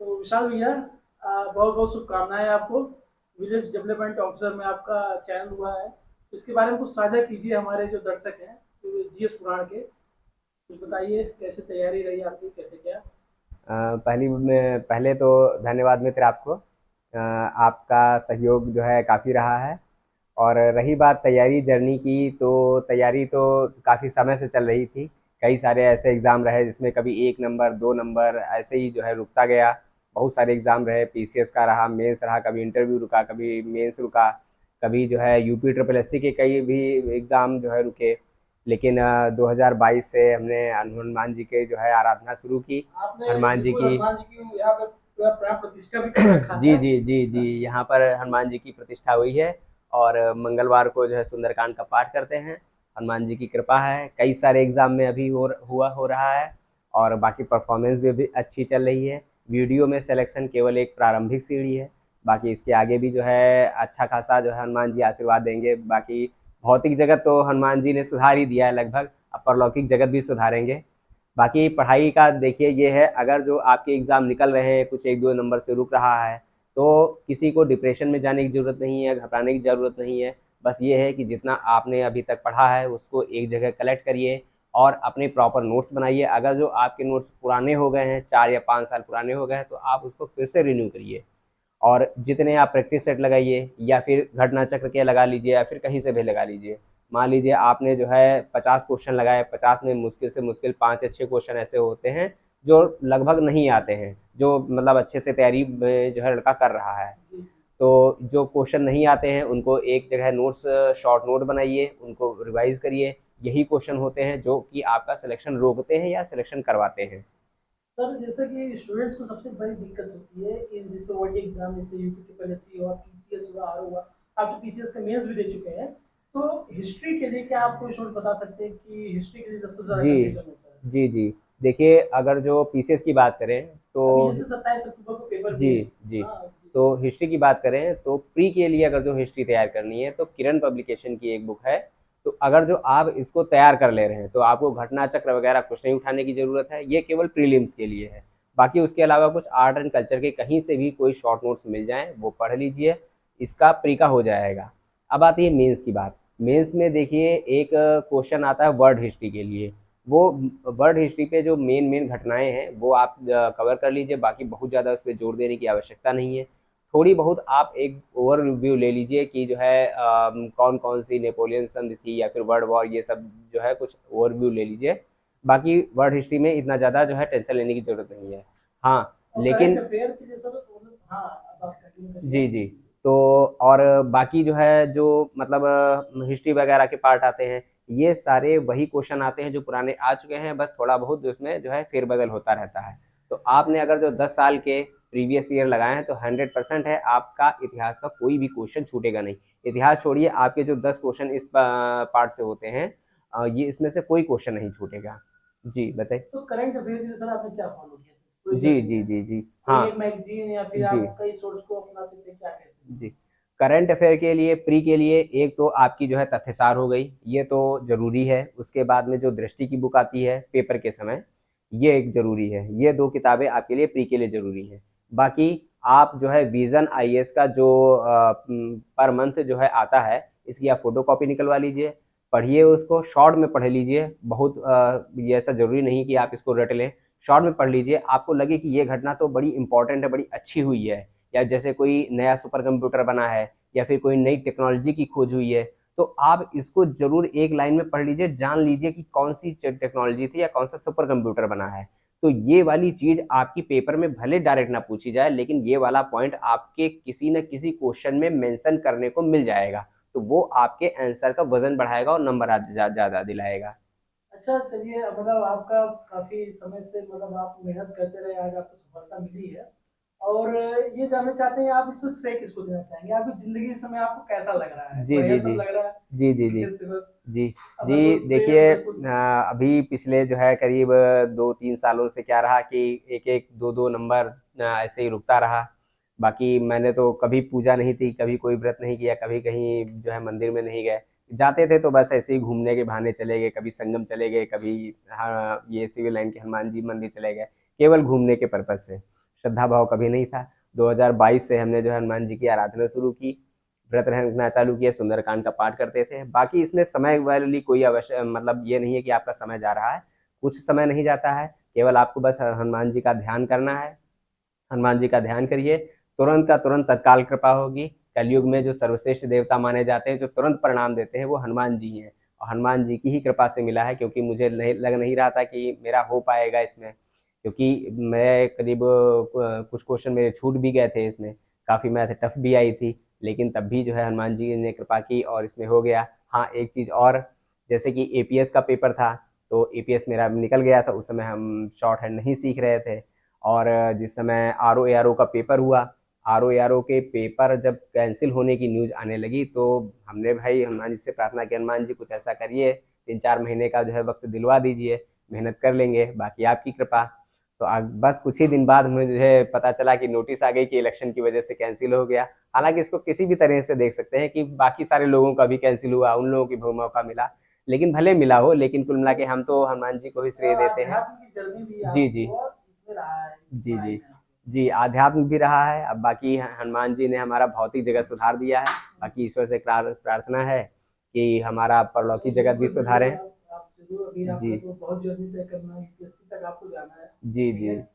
तो विशाल भैया, बहुत बहुत शुभकामनाएं आपको। विलेज डेवलपमेंट ऑफिसर में आपका चयन हुआ है। इसके बारे में कुछ साझा कीजिए हमारे जो दर्शक हैं, जो जीएस पुराण के। कुछ बताइए, कैसे तैयारी रही आपकी, कैसे क्या। पहले तो धन्यवाद मित्र आपको। आपका सहयोग जो है काफ़ी रहा है। और रही बात तैयारी जर्नी की, तो तैयारी तो काफ़ी समय से चल रही थी। कई सारे ऐसे एग्ज़ाम रहे जिसमें कभी 1 नंबर 2 नंबर ऐसे ही जो है रुकता गया। बहुत सारे एग्ज़ाम रहे, पीसीएस का रहा, मेंस रहा, कभी इंटरव्यू रुका, कभी मेंस रुका, कभी जो है यूपी ट्रिपल एससी के कई भी एग्ज़ाम जो है रुके। लेकिन 2022 से हमने हनुमान जी के जो है आराधना शुरू की। आपने हनुमान जी बिल्कुल की हनुमान जी की यहाँ पे पूरा प्राण प्रतिष्ठा भी कर रखा जी है। जी जी जी, यहाँ पर हनुमान जी की प्रतिष्ठा हुई है। और मंगलवार को जो है सुंदरकांड का पाठ करते हैं। हनुमान जी की कृपा है, कई सारे एग्जाम में अभी हो रहा है। और बाकी परफॉर्मेंस भी अच्छी चल रही है। वीडियो में सिलेक्शन केवल एक प्रारंभिक सीढ़ी है। बाकी इसके आगे भी जो है अच्छा खासा जो है हनुमान जी आशीर्वाद देंगे। बाकी भौतिक जगत तो हनुमान जी ने सुधार ही दिया है लगभग, अब परलौकिक जगत भी सुधारेंगे। बाकी पढ़ाई का देखिए ये है, अगर जो आपके एग्ज़ाम निकल रहे हैं कुछ 1-2 नंबर से रुक रहा है, तो किसी को डिप्रेशन में जाने की ज़रूरत नहीं है, घबराने की ज़रूरत नहीं है। बस ये है कि जितना आपने अभी तक पढ़ा है उसको एक जगह कलेक्ट करिए और अपने प्रॉपर नोट्स बनाइए। अगर जो आपके नोट्स पुराने हो गए हैं, 4 या 5 साल पुराने हो गए हैं, तो आप उसको फिर से रिन्यू करिए। और जितने आप प्रैक्टिस सेट लगाइए या फिर घटना चक्र के लगा लीजिए या फिर कहीं से भी लगा लीजिए। मान लीजिए आपने जो है 50 क्वेश्चन लगाए, 50 में मुश्किल से मुश्किल 5 या 6 क्वेश्चन ऐसे होते हैं जो लगभग नहीं आते हैं, जो मतलब अच्छे से तैयारी में जो है लड़का कर रहा है। जी। तो जो क्वेश्चन नहीं आते हैं उनको एक जगह नोट्स, शॉर्ट नोट बनाइए, उनको रिवाइज करिए। यही क्वेश्चन होते हैं जो कि आपका सिलेक्शन रोकते हैं या सिलेक्शन करवाते हैं। सर, जैसे कि स्टूडेंट्स को सबसे बड़ी दिक्कत होती है इन जैसे वर्ड एग्जाम, जैसे यूपी ट्रिपल एससी हुआ, पीसीएस हुआ, आर हुआ। आप तो पीसीएस का मेंस भी दे चुके हैं। तो हिस्ट्री के लिए क्या आप कोई शोध बता सकते हैं कि हिस्ट्री के लिए सबसे ज़्यादा जी कंफ्यूजन होता है? जी जी। देखिए, अगर जो पीसीएस की बात करें तो अभी जैसे 27 अक्टूबर को पेपर भी जी है। जी। हाँ जी। तो हिस्ट्री की बात करें तो प्री के लिए अगर जो हिस्ट्री तैयार करनी है तो किरण पब्लिकेशन की एक बुक है। तो अगर जो आप इसको तैयार कर ले रहे हैं तो आपको घटना चक्र वगैरह कुछ नहीं उठाने की ज़रूरत है, ये केवल प्रीलिम्स के लिए है। बाकी उसके अलावा कुछ आर्ट एंड कल्चर के कहीं से भी कोई शॉर्ट नोट्स मिल जाएँ वो पढ़ लीजिए, इसका प्री का हो जाएगा। अब आती है मेंस की बात। मेंस में देखिए एक क्वेश्चन आता है वर्ल्ड हिस्ट्री के लिए। वो वर्ल्ड हिस्ट्री पे जो मेन मेन घटनाएं हैं वो आप कवर कर लीजिए, बाकी बहुत ज़्यादा उस पर जोर देने की आवश्यकता नहीं है। थोड़ी बहुत आप एक ओवरव्यू ले लीजिए कि जो है कौन कौन सी नेपोलियन संधि थी या फिर वर्ल्ड वॉर, ये सब जो है कुछ ओवरव्यू ले लीजिए। बाकी वर्ल्ड हिस्ट्री में इतना ज़्यादा जो है टेंशन लेने की ज़रूरत नहीं है। हाँ, और करंट लेकिन अफेयर के लिए सर, हाँ, अब आप कंटिन्यू करिए। जी, जी। तो और बाकी जो है जो मतलब हिस्ट्री वगैरह के पार्ट आते हैं, ये सारे वही क्वेश्चन आते हैं जो पुराने आ चुके हैं, बस थोड़ा बहुत उसमें जो है फेर-बदल होता रहता है। तो आपने अगर जो 10 साल के प्रीवियस ईयर लगाए हैं तो 100% है आपका इतिहास का कोई भी क्वेश्चन छूटेगा नहीं। इतिहास छोड़िए, आपके जो 10 क्वेश्चन इस पार्ट से होते हैं, ये इसमें से कोई क्वेश्चन नहीं छूटेगा। जी, बताइए? तो करंट अफेयर के लिए सर आपने क्या फॉलो किया? कोई जी, जर्नी जी, में जी, जी। कोई हाँ, एक मैगजीन या फिर जी। आप कई सोर्स को अपनाते थे, क्या कैसे? जी। करंट अफेयर के लिए, प्री के लिए एक तो आपकी जो है तथ्यसार हो गई, ये तो ज़रूरी है। उसके बाद में जो दृष्टि की बुक आती है पेपर के समय, ये एक ज़रूरी है। ये 2 किताबें आपके लिए प्री के लिए ज़रूरी हैं। बाकी आप जो है विज़न आईएएस का जो पर मंथ जो है आता है, इसकी आप फ़ोटोकॉपी निकलवा लीजिए, पढ़िए उसको, शॉर्ट में पढ़ लीजिए। बहुत ये ऐसा ज़रूरी नहीं कि आप इसको रट लें। शॉर्ट में पढ़ लीजिए, आपको लगे कि ये घटना तो बड़ी इम्पोर्टेंट है, बड़ी अच्छी हुई है, या जैसे कोई नया सुपर कंप्यूटर बना है या फिर कोई नई टेक्नोलॉजी की खोज हुई है, तो आप इसको ज़रूर एक लाइन में पढ़ लीजिए, जान लीजिए कि कौन सी टेक्नोलॉजी थी या कौन सा सुपर कंप्यूटर बना है। तो ये वाली चीज़ आपकी पेपर में भले डायरेक्ट ना पूछी जाए, लेकिन ये वाला पॉइंट आपके किसी न किसी क्वेश्चन में मेंशन करने को मिल जाएगा। तो वो आपके आंसर का वजन बढ़ाएगा और नंबर ज़्यादा दिलाएगा। अच्छा, चलिए, मतलब आपका काफ़ी समय से मतलब आप मेहनत करते रहे, आज आपको सफलता मिली है। और ये जानना चाहते हैं, आप इसमें श्रेय किसको देना चाहेंगे? आपकी ज़िंदगी इस समय आपको कैसा लग रहा है? जी, बढ़िया जी, सब जी। लग रहा है जी, जी, कि जी। कैसे बस जी। अपना जी, दोस्त श्रेय देखिए बिल्कुल। अभी पिछले जो है करीब 2-3 सालों से क्या रहा कि 1-1, 2-2 नंबर ऐसे ही रुकता रहा। बाकी मैंने तो कभी पूजा नहीं की, कभी कोई व्रत नहीं किया, कभी कहीं जो है मंदिर में नहीं गए। जाते थे तो बस ऐसे ही घूमने के बहाने चले गए, कभी संगम चले गए, कभी हाँ, ये सिविल लाइन के हनुमान जी मंदिर चले गए, केवल घूमने के पर्पज़ से। श्रद्धा भाव कभी नहीं था। 2022 से हमने जो है हनुमान जी की आराधना शुरू की, व्रत रखना चालू किया, सुंदरकांड का पाठ करते थे। बाकी इसमें समय वाली कोई आवश्यक मतलब ये नहीं है कि आपका समय जा रहा है, कुछ समय नहीं जाता है, केवल आपको बस हनुमान जी का ध्यान करना है। हनुमान जी का ध्यान करिए, तुरंत का तुरंत तत्काल कृपा होगी। कलयुग में जो सर्वश्रेष्ठ देवता माने जाते हैं, जो तुरंत परिणाम देते हैं, वो हनुमान जी हैं, और हनुमान जी की ही कृपा से मिला है, क्योंकि मुझे लग नहीं रहा था कि मेरा हो पाएगा इसमें, क्योंकि मैं करीब कुछ क्वेश्चन मेरे छूट भी गए थे, इसमें काफ़ी मैथ टफ भी आई थी, लेकिन तब भी जो है हनुमान जी ने कृपा की और इसमें हो गया। हाँ, एक चीज़ और, जैसे कि एपीएस का पेपर था, तो एपीएस मेरा निकल गया था, उस समय हम शॉर्ट हैंड नहीं सीख रहे थे, और जिस समय आरओ एआरओ का पेपर हुआ, आरओ एआरओ के पेपर जब कैंसिल होने की न्यूज़ आने लगी, तो हमने भाई हनुमान जी से प्रार्थना की, हनुमान जी कुछ ऐसा करिए, 3-4 महीने का जो है वक्त दिलवा दीजिए, मेहनत कर लेंगे, बाकी आपकी कृपा। तो बस कुछ ही दिन बाद मुझे पता चला कि नोटिस आ गई कि इलेक्शन की वजह से कैंसिल हो गया। हालांकि इसको किसी भी तरह से देख सकते हैं कि बाकी सारे लोगों का भी कैंसिल हुआ, उन लोगों की मौका मिला, लेकिन भले मिला हो, लेकिन कुल मिला के हम तो हनुमान जी को ही श्रेय देते हैं। अध्यात्म की जर्नी भी जी जी आपको इसमें रहा है, इस जी पढ़ाई जी में। जी, आध्यात्म भी रहा है। अब बाकी हनुमान जी ने हमारा भौतिक जगत सुधार दिया है, बाकी ईश्वर से प्रार्थना है कि हमारा परलौकिक जगत भी सुधारें। आप जरूर, अभी जी आपको तो बहुत जर्नी तय करना है, यूपीएससी तक आपको जाना है। जी ठीक जी, है,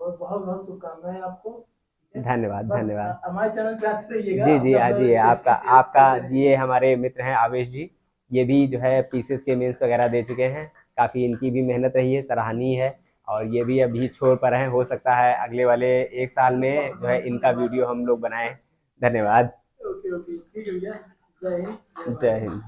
और बहुत बहुत शुभकामनाएं आपको। ठीक है, धन्यवाद बस धन्यवाद। हमारे चैनल पे आते रहिएगा, जी हम जी, अपना जी रिसर्च आपका की शेयर आपका करते रहेंगे। ये हमारे मित्र हैं आवेश जी, ये भी जो है पीसीएस के मेंस वगैरह दे चुके हैं, काफ़ी इनकी भी मेहनत रही है, सराहनीय है, और ये भी अभी छोड़ पर हैं, हो सकता है अगले वाले 1 साल में जो है इनका वीडियो हम लोग बनाएं। धन्यवाद। ओके ओके, ठीक है भैया, जय हिंद, जय जय भारत। हिंद।